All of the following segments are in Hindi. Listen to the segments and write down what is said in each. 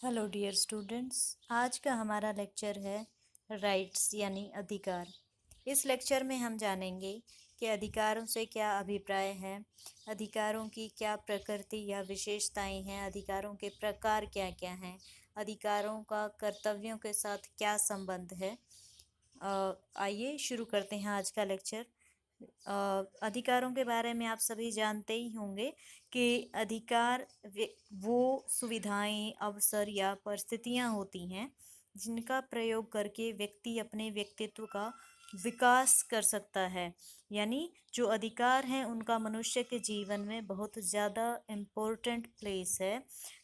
Hello dear students. आज का हमारा लेक्चर है राइट्स यानी अधिकार। इस लेक्चर में हम जानेंगे कि अधिकारों से क्या अभिप्राय है, अधिकारों की क्या प्रकृति या विशेषताएं हैं, अधिकारों के प्रकार क्या क्या हैं, अधिकारों का कर्तव्यों के साथ क्या संबंध है। आइए शुरू करते हैं आज का लेक्चर। अधिकारों के बारे में आप सभी जानते ही होंगे कि अधिकार वो सुविधाएं, अवसर या परिस्थितियां होती हैं जिनका प्रयोग करके व्यक्ति अपने व्यक्तित्व का विकास कर सकता है। यानी जो अधिकार हैं उनका मनुष्य के जीवन में बहुत ज़्यादा इम्पोर्टेंट प्लेस है।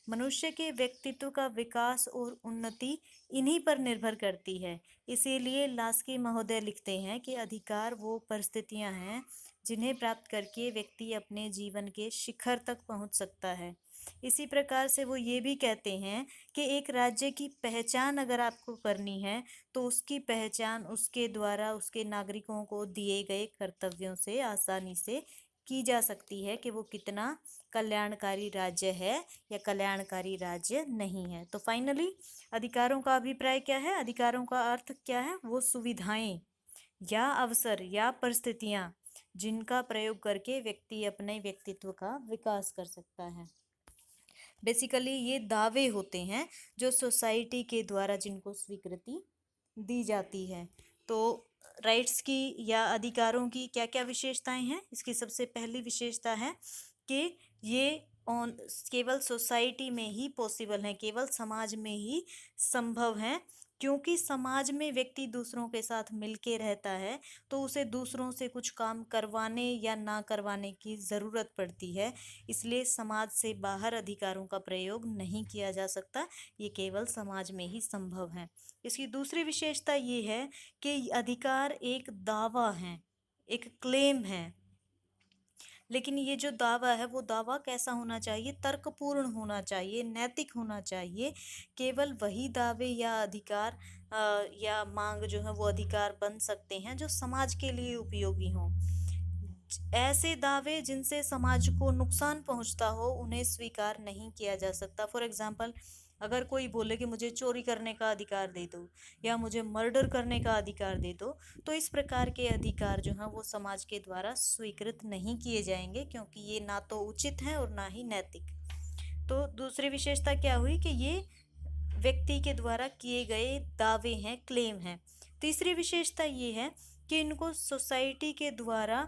मनुष्य के व्यक्तित्व का विकास और उन्नति इन्हीं पर निर्भर करती है। इसीलिए लास्की महोदय लिखते हैं कि अधिकार वो परिस्थितियां हैं जिन्हें प्राप्त करके व्यक्ति अपने जीवन के शिखर तक पहुंच सकता है। इसी प्रकार से वो ये भी कहते हैं कि एक राज्य की पहचान अगर आपको करनी है तो उसकी पहचान उसके द्वारा उसके नागरिकों को दिए गए कर्तव्यों से आसानी से की जा सकती है कि वो कितना कल्याणकारी राज्य है या कल्याणकारी राज्य नहीं है। तो फाइनली अधिकारों का अभिप्राय क्या है, अधिकारों का अर्थ क्या है? वो सुविधाएं या अवसर या परिस्थितियां जिनका प्रयोग करके व्यक्ति अपने व्यक्तित्व का विकास कर सकता है। बेसिकली ये दावे होते हैं जो सोसाइटी के द्वारा जिनको स्वीकृति दी जाती है। तो राइट्स की या अधिकारों की क्या क्या विशेषताएं हैं? इसकी सबसे पहली विशेषता है कि ये ऑन केवल सोसाइटी में ही पॉसिबल है, केवल समाज में ही संभव है। क्योंकि समाज में व्यक्ति दूसरों के साथ मिलके रहता है तो उसे दूसरों से कुछ काम करवाने या ना करवाने की ज़रूरत पड़ती है। इसलिए समाज से बाहर अधिकारों का प्रयोग नहीं किया जा सकता, ये केवल समाज में ही संभव है। इसकी दूसरी विशेषता ये है कि अधिकार एक दावा है, एक क्लेम है। लेकिन ये जो दावा है वो दावा कैसा होना चाहिए? तर्कपूर्ण होना चाहिए, नैतिक होना चाहिए। केवल वही दावे या अधिकार या मांग जो है वो अधिकार बन सकते हैं जो समाज के लिए उपयोगी हों। ऐसे दावे जिनसे समाज को नुकसान पहुंचता हो उन्हें स्वीकार नहीं किया जा सकता। फॉर एग्जाम्पल, अगर कोई बोले कि मुझे चोरी करने का अधिकार दे दो या मुझे मर्डर करने का अधिकार दे दो, तो इस प्रकार के अधिकार जो हैं वो समाज के द्वारा स्वीकृत नहीं किए जाएंगे, क्योंकि ये ना तो उचित है और ना ही नैतिक। तो दूसरी विशेषता क्या हुई कि ये व्यक्ति के द्वारा किए गए दावे हैं, क्लेम हैं। तीसरी विशेषता ये है कि इनको सोसाइटी के द्वारा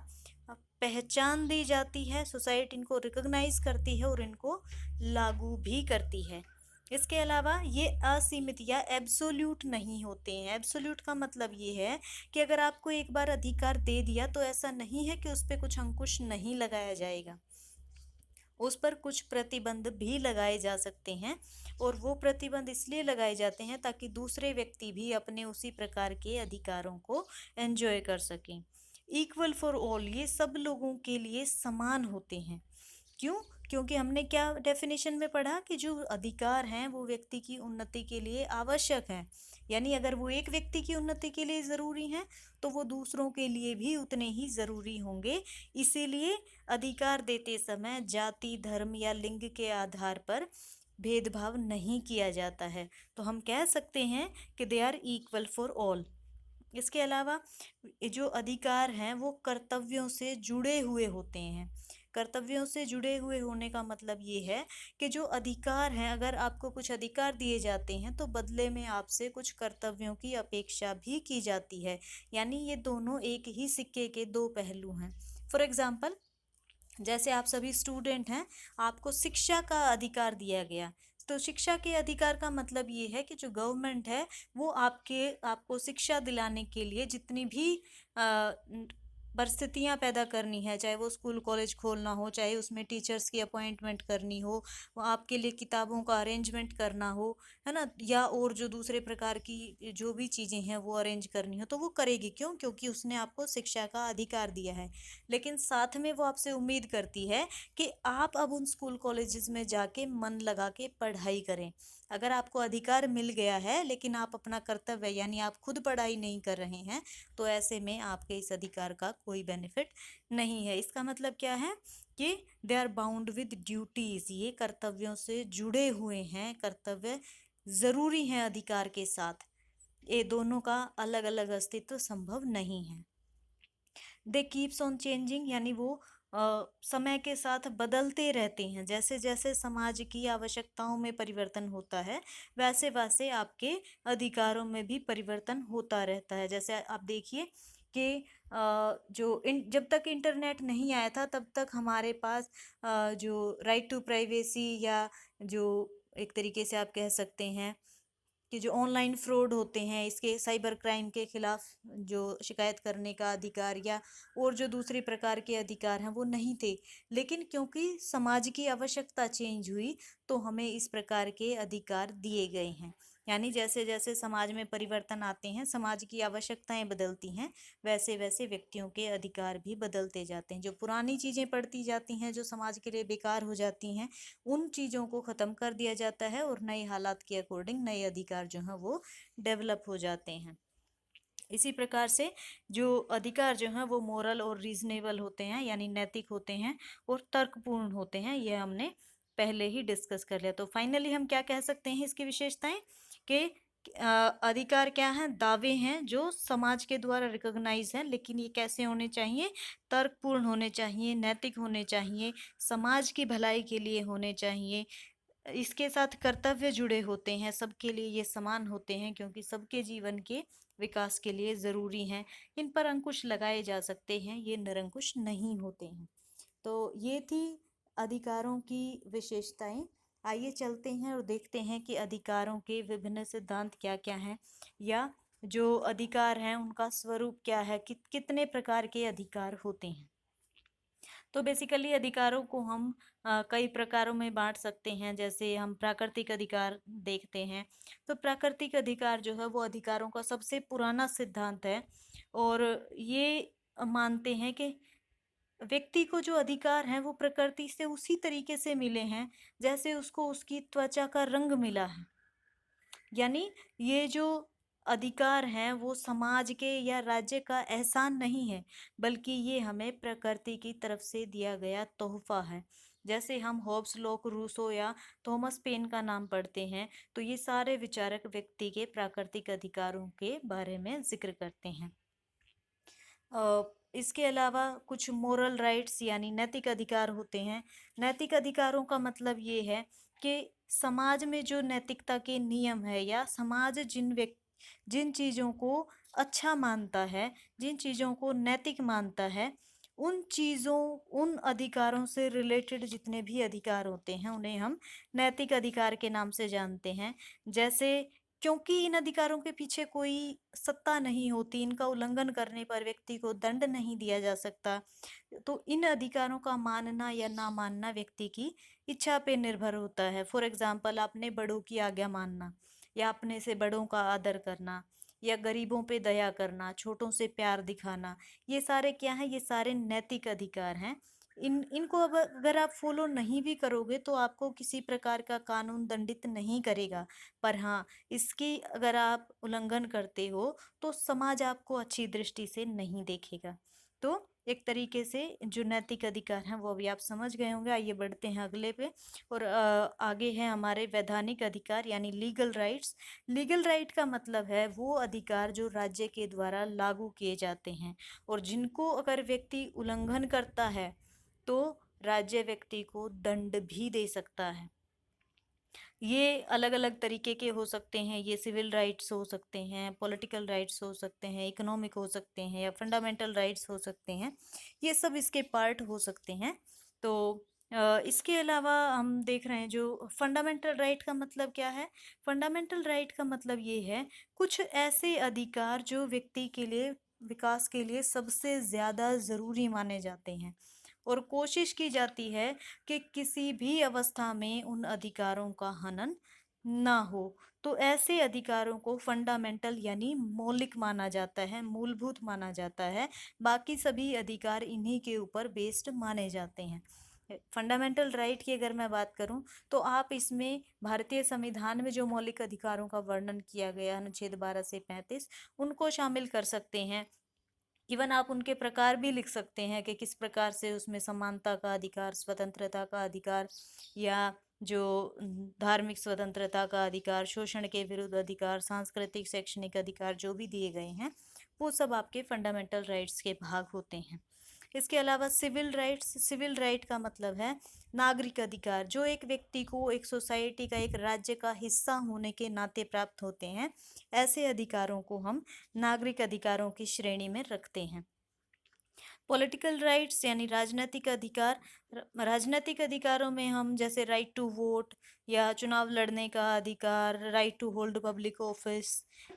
पहचान दी जाती है, सोसाइटी इनको रिकॉग्नाइज करती है और इनको लागू भी करती है। इसके अलावा ये असीमित या एब्सोल्यूट नहीं होते हैं। एब्सोल्यूट का मतलब ये है कि अगर आपको एक बार अधिकार दे दिया तो ऐसा नहीं है कि उस पर कुछ अंकुश नहीं लगाया जाएगा, उस पर कुछ प्रतिबंध भी लगाए जा सकते हैं। और वो प्रतिबंध इसलिए लगाए जाते हैं ताकि दूसरे व्यक्ति भी अपने उसी प्रकार के अधिकारों को एंजॉय कर सकें। इक्वल फॉर ऑल, ये सब लोगों के लिए समान होते हैं। क्यों? क्योंकि हमने क्या डेफिनेशन में पढ़ा कि जो अधिकार हैं वो व्यक्ति की उन्नति के लिए आवश्यक हैं। यानी अगर वो एक व्यक्ति की उन्नति के लिए ज़रूरी हैं तो वो दूसरों के लिए भी उतने ही ज़रूरी होंगे। इसीलिए अधिकार देते समय जाति, धर्म या लिंग के आधार पर भेदभाव नहीं किया जाता है। तो हम कह सकते हैं कि they are equal for all. इसके अलावा जो अधिकार हैं वो कर्तव्यों से जुड़े हुए होते हैं। कर्तव्यों से जुड़े हुए होने का मतलब ये है कि जो अधिकार हैं, अगर आपको कुछ अधिकार दिए जाते हैं तो बदले में आपसे कुछ कर्तव्यों की अपेक्षा भी की जाती है। यानी ये दोनों एक ही सिक्के के दो पहलू हैं। फॉर एग्जाम्पल, जैसे आप सभी स्टूडेंट हैं, आपको शिक्षा का अधिकार दिया गया। तो शिक्षा के अधिकार का मतलब ये है कि जो गवर्नमेंट है वो आपको शिक्षा दिलाने के लिए जितनी भी परिस्थितियां पैदा करनी है, चाहे वो स्कूल कॉलेज खोलना हो, चाहे उसमें टीचर्स की अपॉइंटमेंट करनी हो, वो आपके लिए किताबों का अरेंजमेंट करना हो, है ना, या और जो दूसरे प्रकार की जो भी चीज़ें हैं वो अरेंज करनी हो, तो वो करेगी। क्यों? क्योंकि उसने आपको शिक्षा का अधिकार दिया है। लेकिन साथ में वो आपसे उम्मीद करती है कि आप अब उन स्कूल कॉलेजेस में जाके मन लगा के पढ़ाई करें। अगर आपको अधिकार मिल गया है लेकिन आप अपना कर्तव्य यानी आप खुद पढ़ाई नहीं कर रहे हैं तो ऐसे में आपके इस अधिकार का कोई बेनिफिट नहीं है। इसका मतलब क्या है कि they are bound with duties, ये कर्तव्यों से जुड़े हुए हैं, कर्तव्य जरूरी हैं अधिकार के साथ। ये दोनों का अलग अलग अस्तित्व संभव नहीं है। दे कीप्स ऑन चेंजिंग, यानी वो समय के साथ बदलते रहते हैं। जैसे जैसे समाज की आवश्यकताओं में परिवर्तन होता है, वैसे वैसे आपके अधिकारों में भी परिवर्तन होता रहता है। जैसे आप देखिए कि जब तक इंटरनेट नहीं आया था तब तक हमारे पास जो राइट टू प्राइवेसी, या जो एक तरीके से आप कह सकते हैं कि जो ऑनलाइन फ्रॉड होते हैं, इसके साइबर क्राइम के खिलाफ जो शिकायत करने का अधिकार, या और जो दूसरे प्रकार के अधिकार हैं, वो नहीं थे। लेकिन क्योंकि समाज की आवश्यकता चेंज हुई, तो हमें इस प्रकार के अधिकार दिए गए हैं। यानी जैसे जैसे समाज में परिवर्तन आते हैं, समाज की आवश्यकताएं बदलती हैं, वैसे वैसे व्यक्तियों के अधिकार भी बदलते जाते हैं। जो पुरानी चीजें पड़ती जाती हैं, जो समाज के लिए बेकार हो जाती हैं, उन चीज़ों को ख़त्म कर दिया जाता है और नए हालात के अकॉर्डिंग नए अधिकार जो हैं वो डेवलप हो जाते हैं। इसी प्रकार से जो अधिकार जो हैं वो मोरल और रीजनेबल होते हैं, यानी नैतिक होते हैं और तर्कपूर्ण होते हैं। ये हमने पहले ही डिस्कस कर लिया। तो फाइनली हम क्या कह सकते हैं इसकी विशेषताएं, कि अधिकार क्या हैं, दावे हैं जो समाज के द्वारा रिकॉग्नाइज हैं, लेकिन ये कैसे होने चाहिए, तर्कपूर्ण होने चाहिए, नैतिक होने चाहिए, समाज की भलाई के लिए होने चाहिए। इसके साथ कर्तव्य जुड़े होते हैं, सबके लिए ये समान होते हैं, क्योंकि सबके जीवन के विकास के लिए ज़रूरी हैं। इन पर अंकुश लगाए जा सकते हैं, ये निरंकुश नहीं होते हैं। तो ये थी अधिकारों की विशेषताएं। आइए चलते हैं और देखते हैं कि अधिकारों के विभिन्न सिद्धांत क्या क्या हैं, या जो अधिकार हैं उनका स्वरूप क्या है, कितने प्रकार के अधिकार होते हैं। तो बेसिकली अधिकारों को हम कई प्रकारों में बांट सकते हैं। जैसे हम प्राकृतिक अधिकार देखते हैं, तो प्राकृतिक अधिकार जो है वो अधिकारों का सबसे पुराना सिद्धांत है, और ये मानते हैं कि व्यक्ति को जो अधिकार हैं वो प्रकृति से उसी तरीके से मिले हैं जैसे उसको उसकी त्वचा का रंग मिला है। यानी ये जो अधिकार हैं वो समाज के या राज्य का एहसान नहीं है, बल्कि ये हमें प्रकृति की तरफ से दिया गया तोहफा है। जैसे हम हॉब्स, लॉक, रूसो या थॉमस पेन का नाम पढ़ते हैं, तो ये सारे विचारक व्यक्ति के प्राकृतिक अधिकारों के बारे में जिक्र करते हैं। इसके अलावा कुछ मोरल राइट्स यानी नैतिक अधिकार होते हैं। नैतिक अधिकारों का मतलब ये है कि समाज में जो नैतिकता के नियम है, या समाज जिन चीज़ों को अच्छा मानता है, जिन चीज़ों को नैतिक मानता है, उन चीज़ों, उन अधिकारों से रिलेटेड जितने भी अधिकार होते हैं उन्हें हम नैतिक अधिकार के नाम से जानते हैं। जैसे, क्योंकि इन अधिकारों के पीछे कोई सत्ता नहीं होती, इनका उल्लंघन करने पर व्यक्ति को दंड नहीं दिया जा सकता, तो इन अधिकारों का मानना या ना मानना व्यक्ति की इच्छा पे निर्भर होता है। फॉर एग्जाम्पल, अपने बड़ों की आज्ञा मानना, या अपने से बड़ों का आदर करना, या गरीबों पे दया करना, छोटों से प्यार दिखाना, ये सारे क्या हैं, ये सारे नैतिक अधिकार हैं। इनको अब अगर आप फॉलो नहीं भी करोगे तो आपको किसी प्रकार का कानून दंडित नहीं करेगा, पर हाँ, इसकी अगर आप उल्लंघन करते हो तो समाज आपको अच्छी दृष्टि से नहीं देखेगा। तो एक तरीके से जो नैतिक अधिकार हैं वो अभी आप समझ गए होंगे। आइए बढ़ते हैं अगले पे, और आगे है हमारे वैधानिक अधिकार यानी लीगल राइट्स। लीगल राइट का मतलब है वो अधिकार जो राज्य के द्वारा लागू किए जाते हैं, और जिनको अगर व्यक्ति उल्लंघन करता है तो राज्य व्यक्ति को दंड भी दे सकता है। ये अलग अलग तरीके के हो सकते हैं। ये सिविल राइट्स हो सकते हैं, पॉलिटिकल राइट्स हो सकते हैं, इकोनॉमिक हो सकते हैं, या फंडामेंटल राइट्स हो सकते हैं। ये सब इसके पार्ट हो सकते हैं। तो इसके अलावा हम देख रहे हैं जो फंडामेंटल राइट का मतलब क्या है। फंडामेंटल राइट का मतलब ये है कुछ ऐसे अधिकार जो व्यक्ति के लिए, विकास के लिए सबसे ज़्यादा ज़रूरी माने जाते हैं, और कोशिश की जाती है कि किसी भी अवस्था में उन अधिकारों का हनन ना हो। तो ऐसे अधिकारों को फंडामेंटल यानी मौलिक माना जाता है, मूलभूत माना जाता है। बाकी सभी अधिकार इन्हीं के ऊपर बेस्ड माने जाते हैं। फंडामेंटल राइट की अगर मैं बात करूं, तो आप इसमें भारतीय संविधान में जो मौलिक अधिकारों का वर्णन किया गया अनुच्छेद 12 से 35, उनको शामिल कर सकते हैं। इवन आप उनके प्रकार भी लिख सकते हैं कि किस प्रकार से उसमें समानता का अधिकार, स्वतंत्रता का अधिकार, या जो धार्मिक स्वतंत्रता का अधिकार, शोषण के विरुद्ध अधिकार, सांस्कृतिक शैक्षणिक अधिकार जो भी दिए गए हैं वो सब आपके फंडामेंटल राइट्स के भाग होते हैं। इसके अलावा सिविल राइट्स, सिविल राइट का मतलब है नागरिक अधिकार, जो एक व्यक्ति को एक सोसाइटी का, एक राज्य का हिस्सा होने के नाते प्राप्त होते हैं। ऐसे अधिकारों को हम नागरिक अधिकारों की श्रेणी में रखते हैं। पॉलिटिकल राइट्स यानी राजनीतिक अधिकार, राजनीतिक अधिकारों में हम जैसे राइट टू वोट या चुनाव लड़ने का अधिकार, right to hold public office,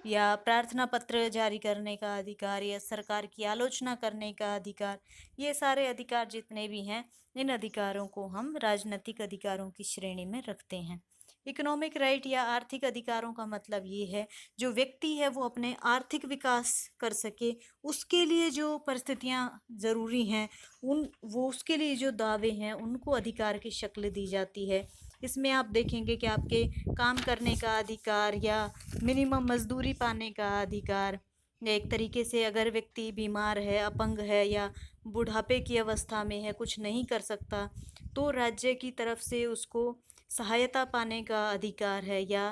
या प्रार्थना पत्र जारी करने का अधिकार, या सरकार की आलोचना करने का अधिकार, ये सारे अधिकार जितने भी हैं इन अधिकारों को हम राजनीतिक अधिकारों की श्रेणी में रखते हैं। इकोनॉमिक राइट या आर्थिक अधिकारों का मतलब ये है जो व्यक्ति है वो अपने आर्थिक विकास कर सके, उसके लिए जो परिस्थितियां ज़रूरी हैं वो उसके लिए जो दावे हैं उनको अधिकार की शक्ल दी जाती है। इसमें आप देखेंगे कि आपके काम करने का अधिकार या मिनिमम मजदूरी पाने का अधिकार, या एक तरीके से अगर व्यक्ति बीमार है, अपंग है या बुढ़ापे की अवस्था में है, कुछ नहीं कर सकता, तो राज्य की तरफ से उसको सहायता पाने का अधिकार है, या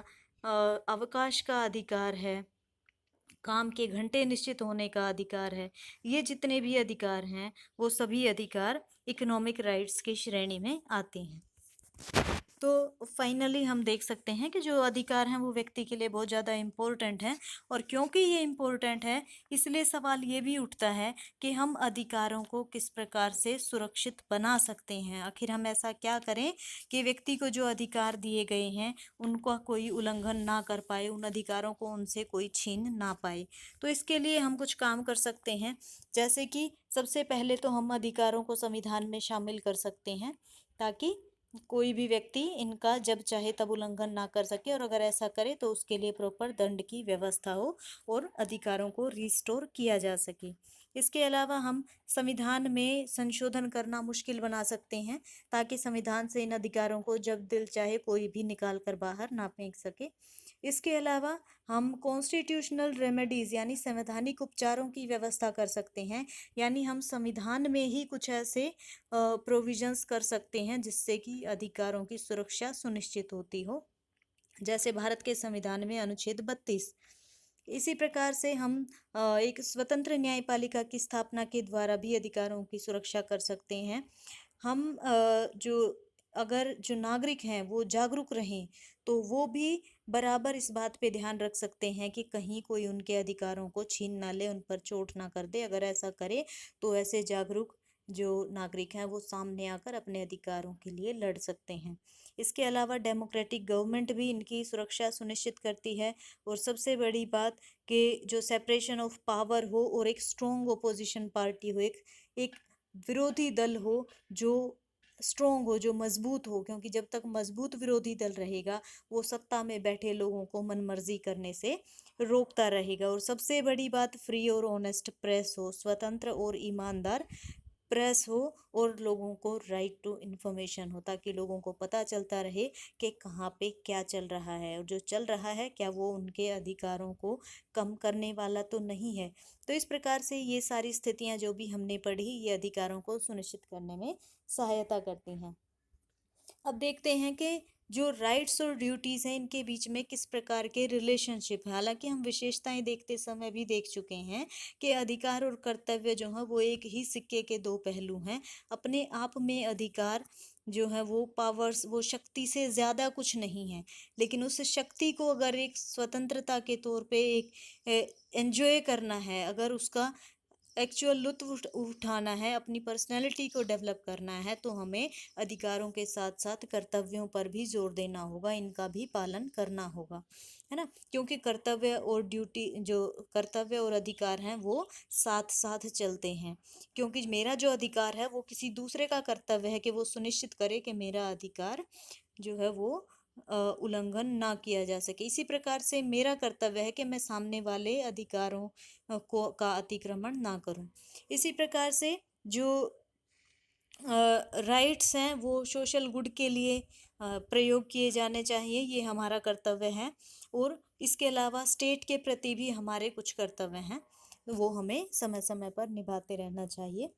अवकाश का अधिकार है, काम के घंटे निश्चित होने का अधिकार है। ये जितने भी अधिकार हैं वो सभी अधिकार इकोनॉमिक राइट्स की श्रेणी में आते हैं। तो फाइनली हम देख सकते हैं कि जो अधिकार हैं वो व्यक्ति के लिए बहुत ज़्यादा इम्पोर्टेंट हैं, और क्योंकि ये इम्पोर्टेंट है इसलिए सवाल ये भी उठता है कि हम अधिकारों को किस प्रकार से सुरक्षित बना सकते हैं। आखिर हम ऐसा क्या करें कि व्यक्ति को जो अधिकार दिए गए हैं उनका कोई उल्लंघन ना कर पाए, उन अधिकारों को उनसे कोई छीन ना पाए। तो इसके लिए हम कुछ काम कर सकते हैं, जैसे कि सबसे पहले तो हम अधिकारों को संविधान में शामिल कर सकते हैं ताकि कोई भी व्यक्ति इनका जब चाहे तब उल्लंघन ना कर सके, और अगर ऐसा करे तो उसके लिए प्रॉपर दंड की व्यवस्था हो और अधिकारों को रिस्टोर किया जा सके। इसके अलावा हम संविधान में संशोधन करना मुश्किल बना सकते हैं ताकि संविधान से इन अधिकारों को जब दिल चाहे कोई भी निकाल कर बाहर ना फेंक सके। इसके अलावा हम कॉन्स्टिट्यूशनल रेमेडीज़ यानी संवैधानिक उपचारों की व्यवस्था कर सकते हैं, यानी हम संविधान में ही कुछ ऐसे प्रोविजंस कर सकते हैं जिससे कि अधिकारों की सुरक्षा सुनिश्चित होती हो, जैसे भारत के संविधान में अनुच्छेद 32। इसी प्रकार से हम एक स्वतंत्र न्यायपालिका की स्थापना के द्वारा भी अधिकारों की सुरक्षा कर सकते हैं। हम जो अगर जो नागरिक हैं वो जागरूक रहें तो वो भी बराबर इस बात पे ध्यान रख सकते हैं कि कहीं कोई उनके अधिकारों को छीन ना ले, उन पर चोट ना कर दे। अगर ऐसा करे तो ऐसे जागरूक जो नागरिक हैं वो सामने आकर अपने अधिकारों के लिए लड़ सकते हैं। इसके अलावा डेमोक्रेटिक गवर्नमेंट भी इनकी सुरक्षा सुनिश्चित करती है, और सबसे बड़ी बात कि जो सेपरेशन ऑफ पावर हो और एक स्ट्रॉन्ग ओपोजिशन पार्टी हो, एक विरोधी दल हो जो स्ट्रॉन्ग हो, जो मजबूत हो, क्योंकि जब तक मजबूत विरोधी दल रहेगा वो सत्ता में बैठे लोगों को मनमर्जी करने से रोकता रहेगा। और सबसे बड़ी बात, फ्री और ऑनेस्ट प्रेस हो, स्वतंत्र और ईमानदार प्रेस हो, और लोगों को राइट टू इन्फॉर्मेशन हो ताकि लोगों को पता चलता रहे कि कहाँ पे क्या चल रहा है, और जो चल रहा है क्या वो उनके अधिकारों को कम करने वाला तो नहीं है। तो इस प्रकार से ये सारी स्थितियाँ जो भी हमने पढ़ी ये अधिकारों को सुनिश्चित करने में सहायता करती हैं। अब देखते हैं कि जो राइट्स और ड्यूटीज़ हैं इनके बीच में किस प्रकार के रिलेशनशिप है। हालांकि हम विशेषताएं देखते समय भी देख चुके हैं कि अधिकार और कर्तव्य जो है वो एक ही सिक्के के दो पहलू हैं। अपने आप में अधिकार जो है वो पावर्स, वो शक्ति से ज़्यादा कुछ नहीं है, लेकिन उस शक्ति को अगर एक स्वतंत्रता के तौर पे एक एंजॉय करना है, अगर उसका एक्चुअल लुत्फ़ उठाना है, अपनी पर्सनैलिटी को डेवलप करना है, तो हमें अधिकारों के साथ साथ कर्तव्यों पर भी जोर देना होगा, इनका भी पालन करना होगा, है ना। क्योंकि कर्तव्य और ड्यूटी, जो कर्तव्य और अधिकार हैं वो साथ साथ चलते हैं, क्योंकि मेरा जो अधिकार है वो किसी दूसरे का कर्तव्य है कि वो सुनिश्चित करे कि मेरा अधिकार जो है वो उल्लंघन ना किया जा सके। इसी प्रकार से मेरा कर्तव्य है कि मैं सामने वाले अधिकारों को का अतिक्रमण ना करूं। इसी प्रकार से जो राइट्स हैं वो सोशल गुड के लिए प्रयोग किए जाने चाहिए, ये हमारा कर्तव्य है। और इसके अलावा स्टेट के प्रति भी हमारे कुछ कर्तव्य हैं। वो हमें समय समय पर निभाते रहना चाहिए।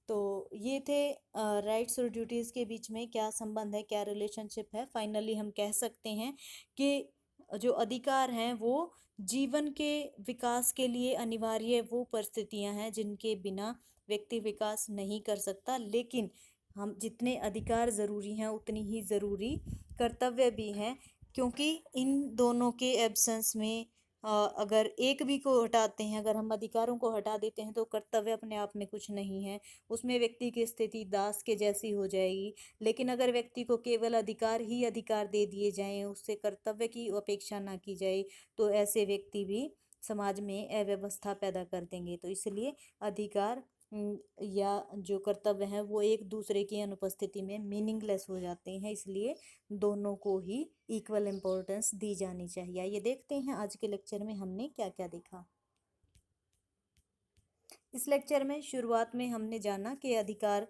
तो ये थे राइट्स और ड्यूटीज़ के बीच में क्या संबंध है, क्या रिलेशनशिप है। फाइनली हम कह सकते हैं कि जो अधिकार हैं वो जीवन के विकास के लिए अनिवार्य वो परिस्थितियां हैं जिनके बिना व्यक्ति विकास नहीं कर सकता, लेकिन हम जितने अधिकार ज़रूरी हैं उतनी ही ज़रूरी कर्तव्य भी हैं, क्योंकि इन दोनों के एब्सेंस में अगर एक भी को हटाते हैं, अगर हम अधिकारों को हटा देते हैं तो कर्तव्य अपने आप में कुछ नहीं है, उसमें व्यक्ति की स्थिति दास के जैसी हो जाएगी। लेकिन अगर व्यक्ति को केवल अधिकार ही अधिकार दे दिए जाएं, उससे कर्तव्य की अपेक्षा ना की जाए, तो ऐसे व्यक्ति भी समाज में अव्यवस्था पैदा कर देंगे। तो इसलिए अधिकार या जो कर्तव्य हैं वो एक दूसरे की अनुपस्थिति में मीनिंगलेस हो जाते हैं, इसलिए दोनों को ही इक्वल इम्पोर्टेंस दी जानी चाहिए। ये देखते हैं आज के लेक्चर में हमने क्या क्या देखा। इस लेक्चर में शुरुआत में हमने जाना कि अधिकार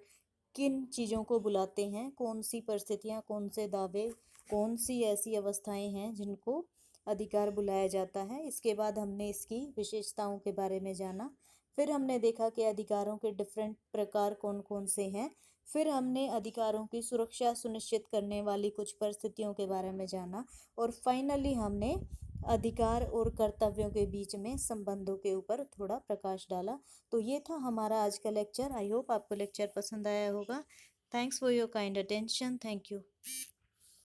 किन चीज़ों को बुलाते हैं, कौन सी परिस्थितियाँ, कौन से दावे, कौन सी ऐसी अवस्थाएं हैं जिनको अधिकार बुलाया जाता है। इसके बाद हमने इसकी विशेषताओं के बारे में जाना। फिर हमने देखा कि अधिकारों के डिफरेंट प्रकार कौन कौन से हैं। फिर हमने अधिकारों की सुरक्षा सुनिश्चित करने वाली कुछ परिस्थितियों के बारे में जाना। और फाइनली हमने अधिकार और कर्तव्यों के बीच में संबंधों के ऊपर थोड़ा प्रकाश डाला। तो ये था हमारा आज का लेक्चर। आई होप आपको लेक्चर पसंद आया होगा। Thanks for your kind attention. Thank you.